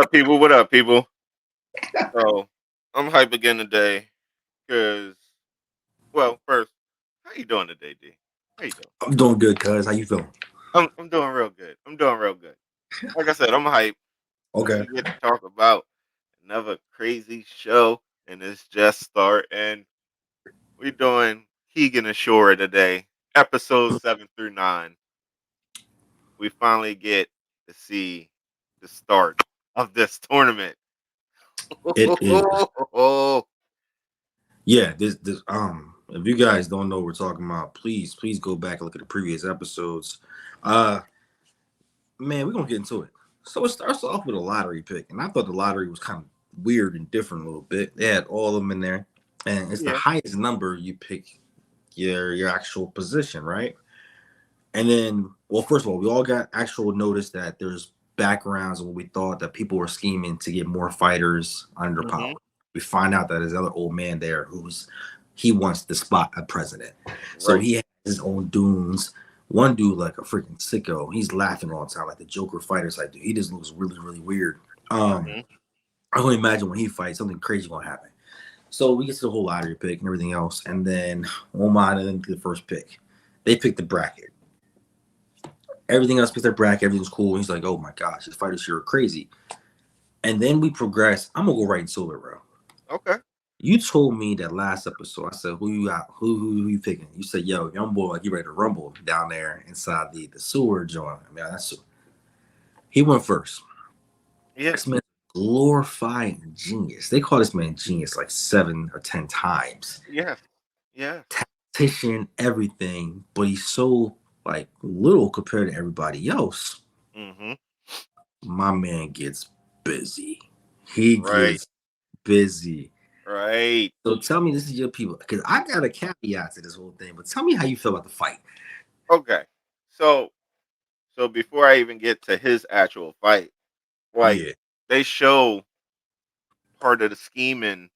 up, people? What up, people? So I'm hype again today because, well, first, how you doing today, D? How you doing? I'm doing good, cuz. How you feeling? I'm doing real good. I'm doing real good. Like I said, I'm hype because Okay. we get to talk about another crazy show, and it's just starting. We doing Keegan Ashura today, episodes 7 through 9. We finally get to see the start of this tournament. It is. Yeah, if you guys don't know what we're talking about, please go back and look at the previous episodes. Uh Man, we're gonna get into it. So it starts off with a lottery pick, and I thought the lottery was kind of weird and different a little bit. They had all of them in there, and it's the Yeah. highest number you pick your actual position, right? And then, well, first of all, we all got actual notice that there's backgrounds of what we thought that people were scheming to get more fighters under power. Hmm. We find out that there's another old man there he wants to spot a president. So Right. he has his own dunes. One dude like a freaking sicko. He's laughing all the time, like the Joker fighter type dude. He just looks really, really weird. Hmm. I can only imagine when he fights, something crazy gonna happen. So we get to the whole lottery pick and everything else, and then Oman and then the first pick. They pick the bracket. Everything else picks their bracket, everything's cool. He's like, oh my gosh, these fighters here are crazy. And then we progress. I'm gonna go right into it, bro. Okay. You told me that last episode. I said, who you got? Who you picking? You said, yo, young boy, like you ready to rumble down there inside the sewer joint. I mean, that's he went first. Yeah. This man glorified genius. They call this man genius like 7 or 10 times. Yes. Yes. Tactician, everything, but he's so like little compared to everybody else. Mhm. My man gets busy. He Right. gets busy. Right. So tell me, this is your people, because I got a caveat to this whole thing. But tell me how you feel about the fight. Okay. So before I even get to his actual fight, like Yeah. they show part of the scheming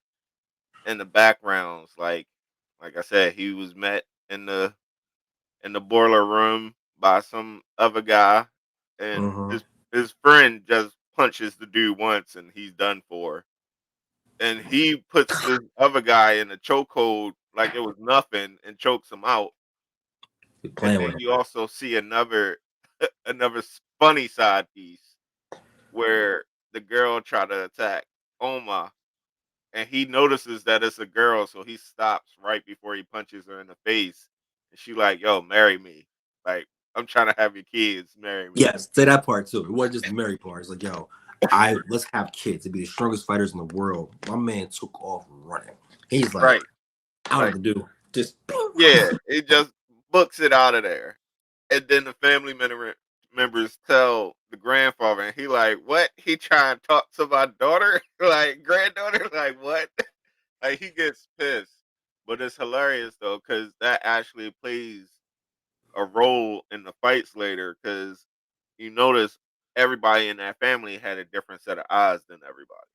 in the backgrounds. Like I said, he was met in the boiler room by some other guy, and Uh-huh. his friend just punches the dude once, and he's done for. And he puts this other guy in a chokehold like it was nothing and chokes him out. You're And playing with then him. you also see another funny side piece where the girl tried to attack Oma, and he notices that it's a girl, so he stops right before he punches her in the face. And she like, "Yo, marry me. Like, I'm trying to have your kids. Marry me." Yes, say that part too. It wasn't just the Mary part. It's like, yo, I let's have kids to be the strongest fighters in the world. My man took off running. He's like, Right. I don't know Like, what to do. Just yeah, it just books it out of there. And then the members tell the grandfather, and he like, "What? He trying to talk to my daughter, like granddaughter, like what?" Like he gets pissed, but it's hilarious though because that actually plays a role in the fights later. Because you notice everybody in that family had a different set of eyes than everybody,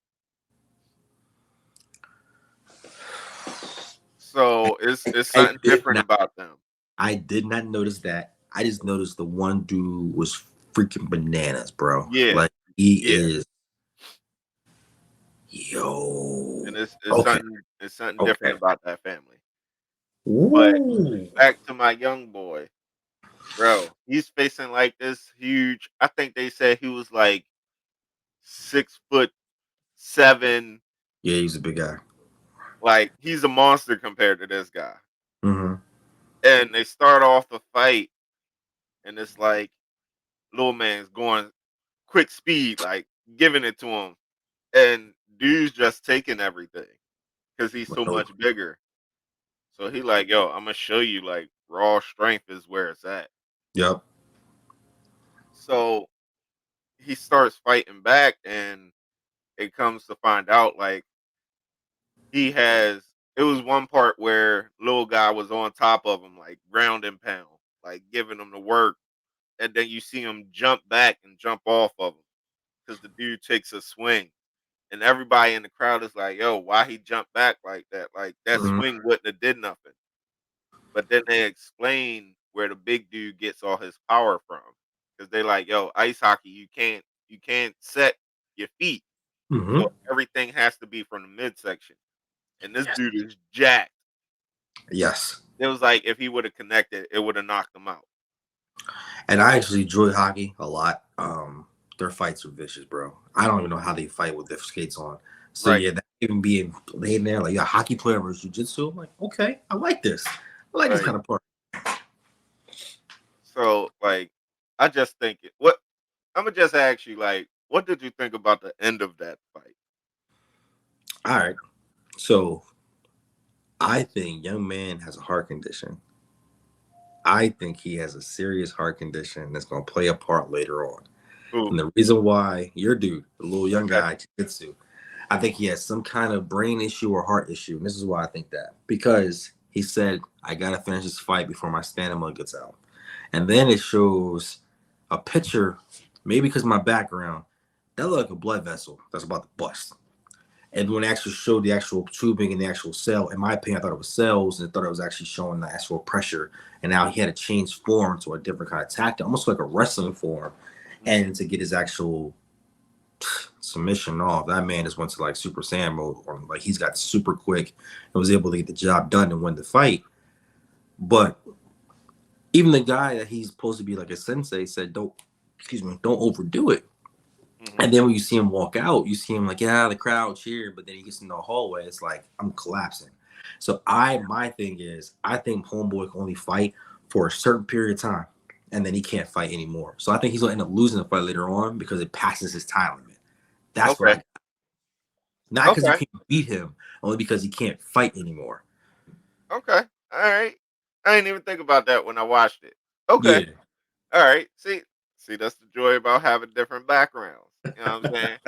so it's I something did different not about them. I did not notice that. I just noticed the one dude was freaking bananas, bro. Yeah, Like he yeah, is yo. and Okay. it's something different Okay. about that family. But Ooh. back to my young boy, bro. He's facing like this huge. I think they said he was like 6'7". Yeah, he's a big guy. Like he's a monster compared to this guy. Mm-hmm. And they start off the fight, and it's like little man's going quick speed, like giving it to him, and dude's just taking everything because he's so Oh, much bigger. So he like, yo, I'm gonna show you like raw strength is where it's at. yep. So he starts fighting back, and it comes to find out like he has. It was one part where little guy was on top of him, like ground and pound, like giving him the work, and then you see him jump back and jump off of him because the dude takes a swing, and everybody in the crowd is like, "Yo, why he jumped back like that? Like that Mhm. swing wouldn't have did nothing." But then they explain where the big dude gets all his power from, because they like, "Yo, ice hockey, you can't set." your feet. So Mm-hmm. everything has to be from the midsection. And this dude is jacked. Yes. It was like if he would have connected, it would have knocked him out. And I actually enjoy hockey a lot. Their fights are vicious, bro. I don't even know how they fight with their skates on. So Right. yeah, that even being laid in there like a hockey player versus jujitsu. I'm like, okay, I like this. I like this Right. kind of part. So like I just think what I'm gonna just ask you, like, what did you think about the end of that fight? All right. So I think young man has a heart condition. I think he has a serious heart condition that's going to play a part later on. Ooh, And the reason why your dude, the little young okay. guy, Jitsu, I think he has some kind of brain issue or heart issue. And this is why I think that. Because he said, I got to finish this fight before my stamina gets out. And then it shows a picture, maybe because of my background, that looked like a blood vessel that's about to bust. And when it actually showed the actual tubing and the actual cell, in my opinion, I thought it was cells and I thought it was actually showing the actual pressure. And now he had to change form to a different kind of tactic, almost like a wrestling form. Mhm. And to get his actual submission off, that man just went to like Super Saiyan mode, or like he's got super quick and was able to get the job done and win the fight. But even the guy that he's supposed to be like a sensei said, don't, excuse me, don't overdo it. Mhm. And then when you see him walk out, you see him like, yeah, the crowd cheered, but then he gets in the hallway. It's like I'm collapsing. So my thing is, I think Homeboy can only fight for a certain period of time, and then he can't fight anymore. So I think he's gonna end up losing the fight later on because it passes his time limit. That's what Okay. I not because you Okay. can't beat him, only because he can't fight anymore. Okay. All right. I didn't even think about that when I watched it. Okay. Yeah. All right. See, that's the joy about having different backgrounds. You know what I'm saying?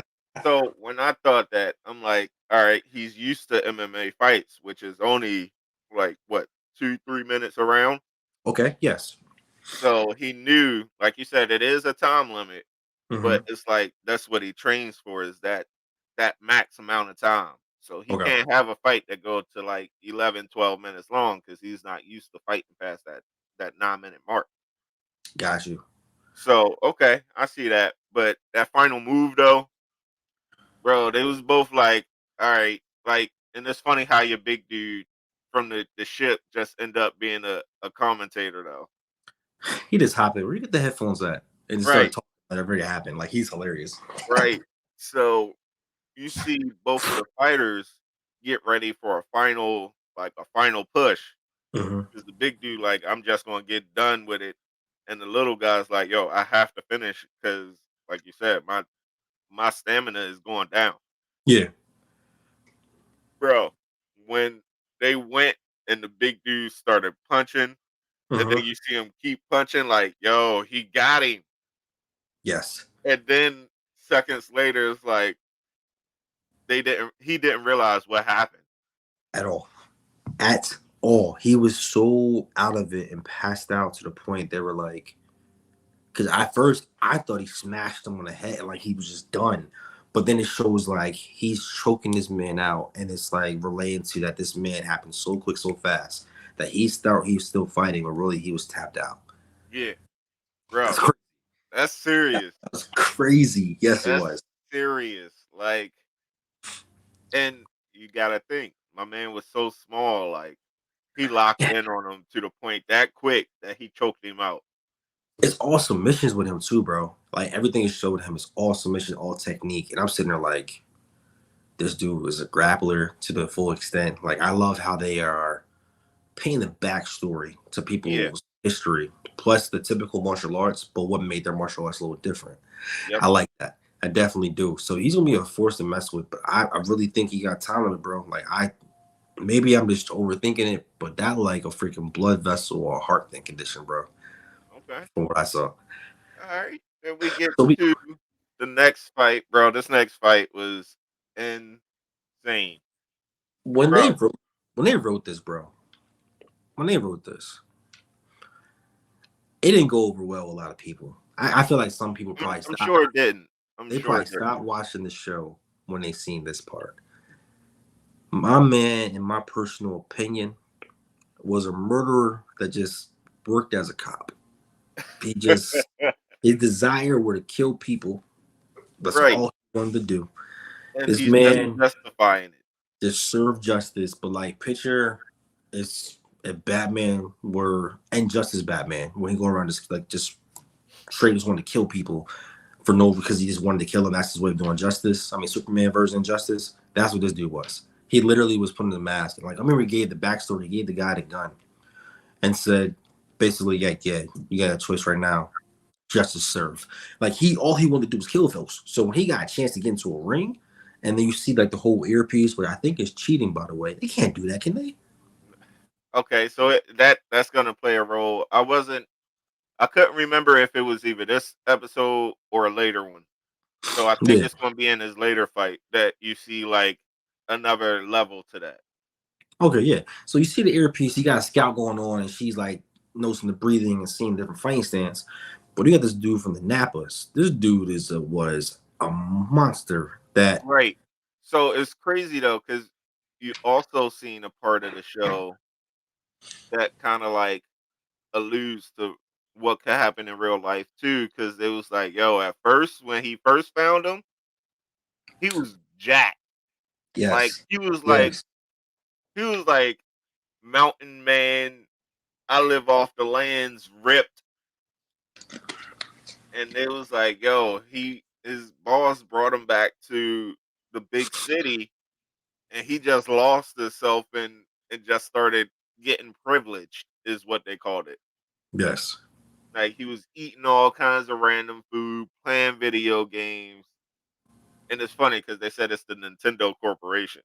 So when I thought that, I'm like, all right, he's used to MMA fights, which is only like what 2, 3 minutes around. Okay. Yes. So he knew, like you said, it is a time limit, but Mm-hmm. it's like that's what he trains for is that max amount of time. So he Okay. can't have a fight that go to like 11, 12 minutes long because he's not used to fighting past that 9 minute mark. Got you. So okay, I see that. But that final move though, bro, they was both like, all right, like, and it's funny how your big dude from the ship just end up being a commentator though. He just hopped in. Where you get the headphones at? And just started Right, talking whatever it happened. Like he's hilarious. right. So you see both of the fighters get ready for a final push. Hmm. Because the big dude, like, I'm just gonna get done with it, and the little guy's like, yo, I have to finish because, like you said, my stamina is going down, Yeah. bro. When they went and the big dude started punching, and then Hmm. you see him keep punching, like, yo, he got him, Yes. and then seconds later, it's like he didn't realize what happened. At all. At all. He was so out of it and passed out to the point they were like, because at first I thought he smashed him on the head, like he was just done. But then it shows like he's choking this man out, and it's like relating to that this man happened so quick, so fast that he was still fighting, but really he was tapped out. Yeah, That's bro, crazy. that's serious. That's crazy. Yes, it That's was. serious. Like, and you gotta think, my man was so small, like he locked in on him to the point that quick that he choked him out. It's all submissions with him too, bro. Like everything is showed him is all submission, all technique, and I'm sitting there like, this dude was a grappler to the full extent. Like I love how they are painting the backstory to Yeah. people's history, plus the typical martial arts, but what made their martial arts a little different. Yep. I like that. I definitely do. So he's gonna be a force to mess with, but I really think he got talent, bro. Like I maybe I'm just overthinking it, but that like a freaking blood vessel or heart thing condition, bro. Okay. From what I saw. All right. Then we get So we to the next fight, bro. This next fight was insane, when bro. they wrote when they wrote this, bro, when they wrote this, it didn't go over well with a lot of people. I feel like some people probably I'm stopped. sure it didn't. I'm They sure probably it didn't. stopped watching the show when they seen this part. My man, in my personal opinion, was a murderer that just worked as a cop. He just his desire were to kill people. That's Right. all. wanted to do. and This he's just man justifying it. just served justice, but like picture is if Batman were and Justice Batman when he go around just like just straight just wanted to kill people for no because he just wanted to kill them. That's his way of doing justice. I mean, Superman version of justice. That's what this dude was. He literally was putting the mask. And like I remember he gave the backstory. He gave the guy the gun and said, basically, yeah, you got a choice right now. Justice serve. Like all he wanted to do was kill folks. So when he got a chance to get into a ring, and then you see like the whole earpiece, where I think is cheating. By the way, they can't do that, can they? Okay, so that's gonna play a role. I couldn't remember if it was either this episode or a later one. So I think Yeah. it's gonna be in his later fight that you see like another level to that. Okay, yeah. So you see the earpiece, you got a scout going on, and she's like noticing the breathing and seeing different fighting stance. But you got this dude from the Napas. This dude was a monster. That Right. So it's crazy though, because you also seen a part of the show that kind of like alludes to what could happen in real life too. Because it was like, yo, at first when he first found him, he was jacked. Like yes, he was like yes, he was like mountain man. I live off the lands, ripped, and it was like, yo, his boss brought him back to the big city, and he just lost himself and just started getting privileged, is what they called it. yes. Like he was eating all kinds of random food, playing video games, and it's funny because they said it's the Nintendo Corporation.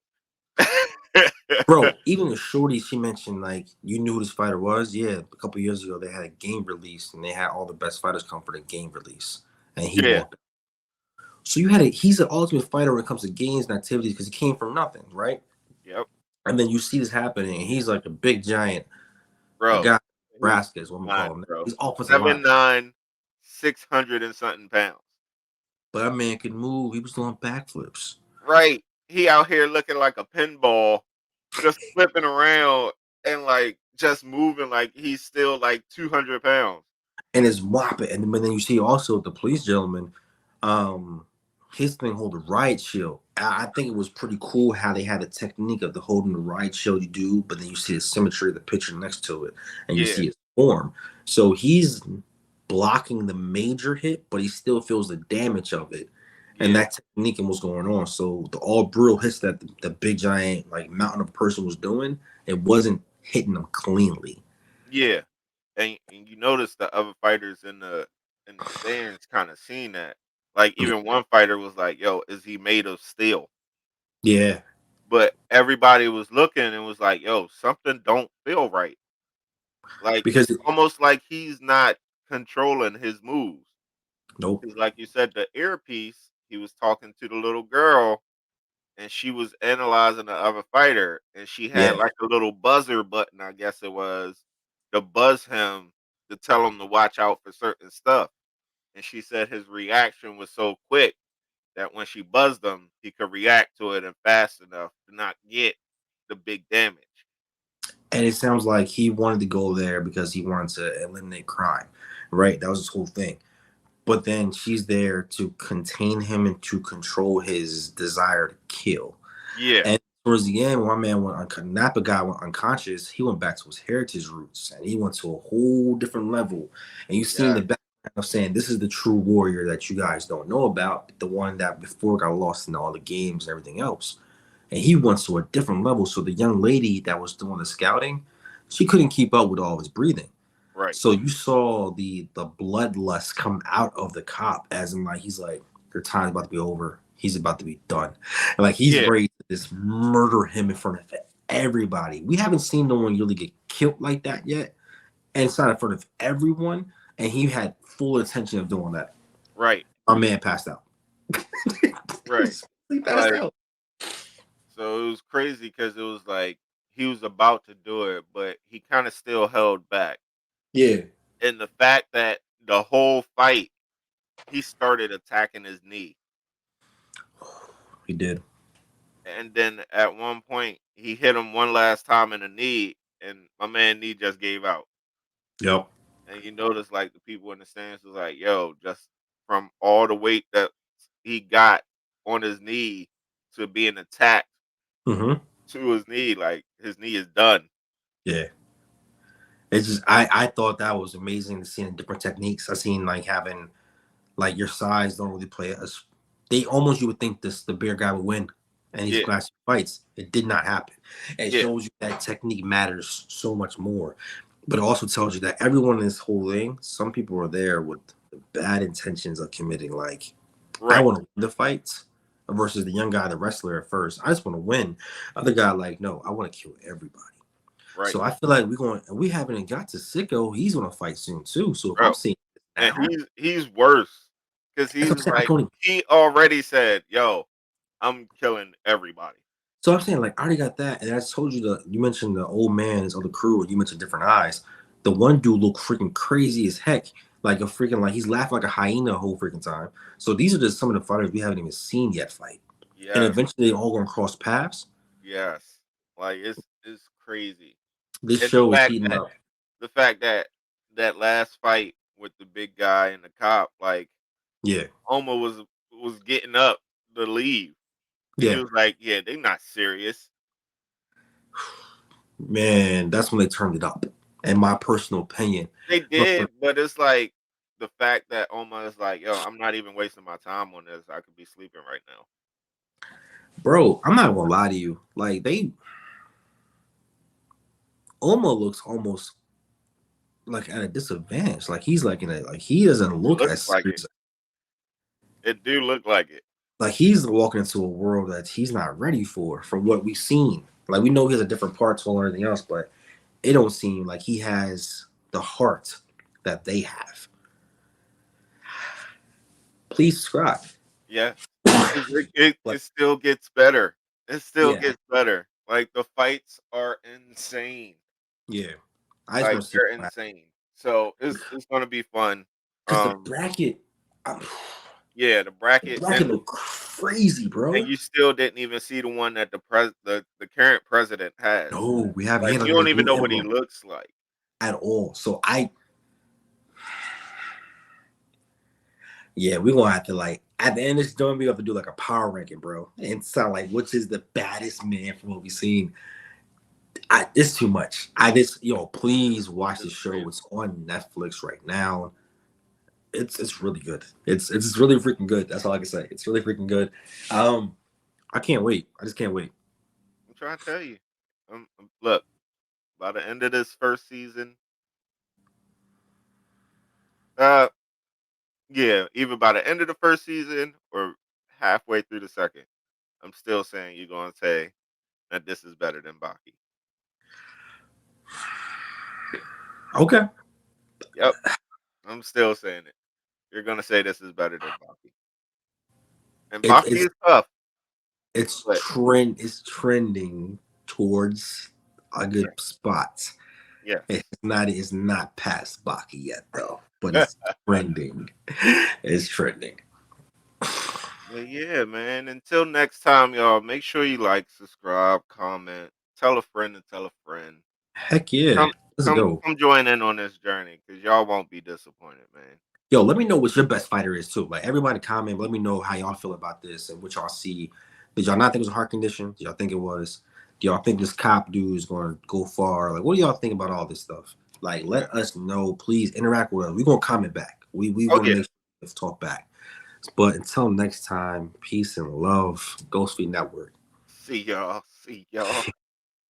Bro, even the shorty she mentioned, like you knew who this fighter was. Yeah, a couple years ago they had a game release, and they had all the best fighters come for the game release, and he Yeah. walked. So you had he's an ultimate fighter when it comes to games and activities because he came from nothing, right? Yep. And then you see this happening, and he's like a big giant, a Bro. guy, He was Nebraska is what I'm gonna call fine, him. bro. He's offensive line, 7'9", 600 and something pounds. but that man could move. He was doing backflips, Right. He out here looking like a pinball, just flipping around and like just moving like he's still like 200 pounds. and is whopping. And but then you see also the police gentleman, um, his thing hold a riot shield. I think it was pretty cool how they had the technique of the holding the riot shield you do, but then you see the symmetry of the picture next to it, and you Yeah. see his form. So he's blocking the major hit, but he still feels the damage of it. And Yeah. that technique and what's going on. So the all brutal hits that the big giant like mountain of person was doing, it wasn't hitting them cleanly. Yeah. And you notice the other fighters in the stands kind of seen that. Like even one fighter was like, "Yo, is he made of steel?" Yeah, But everybody was looking and was like, "Yo, something don't feel right." Like because it's almost like he's not controlling his moves. nope. 'Cause like you said, the earpiece, he was talking to the little girl and she was analyzing the other fighter and she had Yeah, like a little buzzer button, I guess it was, to buzz him to tell him to watch out for certain stuff. And she said his reaction was so quick that when she buzzed him, he could react to it and fast enough to not get the big damage. and it sounds like he wanted to go there because he wanted to eliminate crime, right? That was his whole thing. But then she's there to contain him and to control his desire to kill. Yeah, And towards the end, when my man Napa guy went unconscious, he went back to his heritage roots and he went to a whole different level. And you seen yeah, the background of saying, this is the true warrior that you guys don't know about, the one that before got lost in all the games and everything else. And he went to a different level. So the young lady that was doing the scouting, she couldn't keep up with all of his breathing. right. So you saw the bloodlust come out of the cop, as in like he's like, your time's about to be over. He's about to be done. And like he's Yeah, ready to just murder him in front of everybody. We haven't seen no one really get killed like that yet. And it's not in front of everyone. And he had full intention of doing that. right, Our man passed out. right. He passed Like out. so it was crazy because it was like he was about to do it, but he kind of still held back. Yeah, And the fact that the whole fight he started attacking his knee. he did. And then at one point he hit him one last time in the knee and my man knee just gave out. Yep. And you notice like the people in the stands was like, yo, just from all the weight that he got, on his knee to being attacked Hmm. to his knee, like his knee is done. Yeah. It's just I thought that was amazing to see the different techniques. I seen like having like your size don't really play as they almost you would think this the bigger guy would win in these Yeah, classic fights. It did not happen. It yeah, shows you that technique matters so much more. But it also tells you that everyone in this whole thing, some people are there with bad intentions of committing like I right, want to win the fights versus the young guy, the wrestler at first. I just want to win. Other guy like, no, I want to kill everybody. right, So I feel like we haven't got to Sicko. He's gonna fight soon too. So if I'm bro. seeing this And now, he's worse because that's what I'm he's saying. I like don't even, he already said, "Yo, I'm killing everybody." so I'm saying like I already got that, and I told you you mentioned the old man, his other crew, and you mentioned different eyes. The one dude looked freaking crazy as heck, like a freaking like he's laughing like a hyena the whole freaking time. So these are just some of the fighters we haven't even seen yet fight, and Yes, eventually they all gonna cross paths. yes, like it's crazy. This And the show is fact heating that up. that last fight with the big guy and the cop, like Yeah, Oma was getting up to leave, and he yeah, was like, "Yeah, they not serious." man, that's when they turned it up. In my personal opinion, They but did, but it's like the fact that Oma is like, "Yo, I'm not even wasting my time on this. I could be sleeping right now." bro, I'm not gonna lie to you. Like Oma looks almost like at a disadvantage. Like he's like in a like he doesn't It look looks as like it. serious. It do look like it. Like he's walking into a world that he's not ready for from what we've seen. Like we know he has a different part to and everything else, but it don't seem like he has the heart that they have. Please subscribe. Yeah, because it But still gets better. It still yeah, gets better. Like the fights are insane. yeah. I just Like want to see they're insane. So it's gonna be fun. because the Um, bracket, yeah, the the bracket bracket look crazy, and bro. you still didn't even see the one that the current president has. No, we have he Like had you like don't this even blue know what he emblem looks like. at all. So yeah, we're gonna have to like at the end of this joint, we have to do like a power ranking, bro. And sound like which is the baddest man from what we've seen. It's too much. I just please watch the It's show. crazy. It's on Netflix right now. It's really good. It's really freaking good. That's all I can say. It's really freaking good. Um, I can't wait. I just can't wait. I'm trying to tell you. Look, by the end of this first season, uh, yeah, either by the end of the first season or halfway through the second, I'm still saying you're gonna say that this is better than Baki. Okay. Yep, I'm still saying it. You're gonna say this is better than Baki, and It, Baki it's is tough, it's but trending towards a yeah, good spot. yes. It's not past Baki yet though, but it's trending. It's trending. But yeah, man. Until next time, y'all. Make sure you like, subscribe, comment, tell a friend and tell a friend. Heck yeah. Come, Let's go. come join in on this journey because y'all won't be disappointed, man. Yo, let me know what your best fighter is too. Like everybody comment, let me know how y'all feel about this and what y'all see. Did y'all not think it was a heart condition? Did y'all think it was? Do y'all think this cop dude is gonna go far? Like what do y'all think about all this stuff? Like Yeah. let us know. Please interact with us. We're gonna comment back. We Oh want to yeah. make sure to talk back. But until next time, peace and love. Ghost Feed Network. See y'all. See y'all.